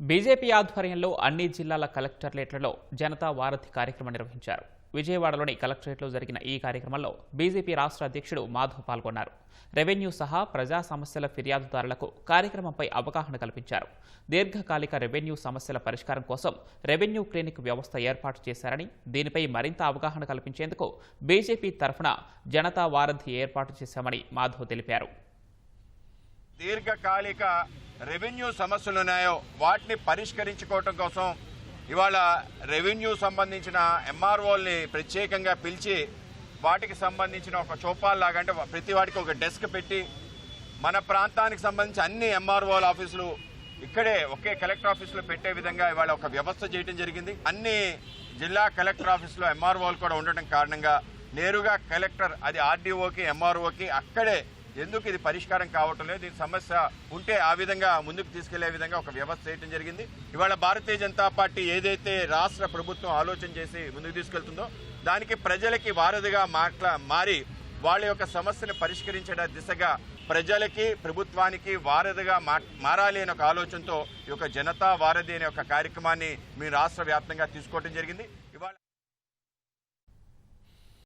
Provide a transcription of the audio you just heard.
BJP ఆధ్వర్యంలో అన్ని జిల్లాల కలెక్టరేట్లలో జనతా వారధి కార్యక్రమం నిర్వహించారు. విజయవాడలోని కలెక్టరేట్లో జరిగిన ఈ కార్యక్రమంలో బీజేపీ రాష్ట్ర అధ్యక్షుడు మాధవ్ పాల్గొన్నారు. రెవెన్యూ సహా ప్రజా సమస్యల ఫిర్యాదుదారులకు కార్యక్రమంపై అవగాహన కల్పించారు. దీర్ఘకాలిక రెవెన్యూ సమస్యల పరిష్కారం కోసం రెవెన్యూ క్లినిక్ వ్యవస్థ ఏర్పాటు చేశారని, దీనిపై మరింత అవగాహన కల్పించేందుకు బీజేపీ తరఫున జనతా వారధి ఏర్పాటు చేశామని మాధవ్ తెలిపారు. దీర్ఘకాలిక రెవెన్యూ సమస్యలు ఉన్నాయో వాటిని పరిష్కరించుకోవటం కోసం ఇవాళ రెవెన్యూ సంబంధించిన ఎంఆర్ఓల్ని ప్రత్యేకంగా పిలిచి వాటికి సంబంధించిన ఒక చౌపాల్లాగా అంటే ప్రతి వాటికి ఒక డెస్క్ పెట్టి మన ప్రాంతానికి సంబంధించి అన్ని ఎంఆర్ఓల ఆఫీసులు ఇక్కడే ఒకే కలెక్టర్ ఆఫీసులో పెట్టే విధంగా ఇవాళ ఒక వ్యవస్థ చేయడం జరిగింది. అన్ని జిల్లా కలెక్టర్ ఆఫీసులో ఎంఆర్ఓలు కూడా ఉండటం కారణంగా నేరుగా కలెక్టర్ అది ఆర్డీఓకి ఎంఆర్ఓకి అక్కడే ఎందుకు ఇది పరిష్కారం కావటం లేదు, దీని సమస్య ఉంటే ఆ విధంగా ముందుకు తీసుకెళ్లే విధంగా ఒక వ్యవస్థ చేయడం జరిగింది. ఇవాళ భారతీయ జనతా పార్టీ ఏదైతే రాష్ట్ర ప్రభుత్వం ఆలోచన చేసి ముందుకు తీసుకెళ్తుందో దానికి ప్రజలకి వారధిగా మారి వాళ్ళ యొక్క సమస్యను పరిష్కరించే దిశగా ప్రజలకి ప్రభుత్వానికి వారధిగా మారాలి అనే ఒక ఆలోచనతో ఈ యొక్క జనతా వారధి అనే ఒక కార్యక్రమాన్ని మీ రాష్ట్ర వ్యాప్తంగా తీసుకోవడం జరిగింది. ఇవాళ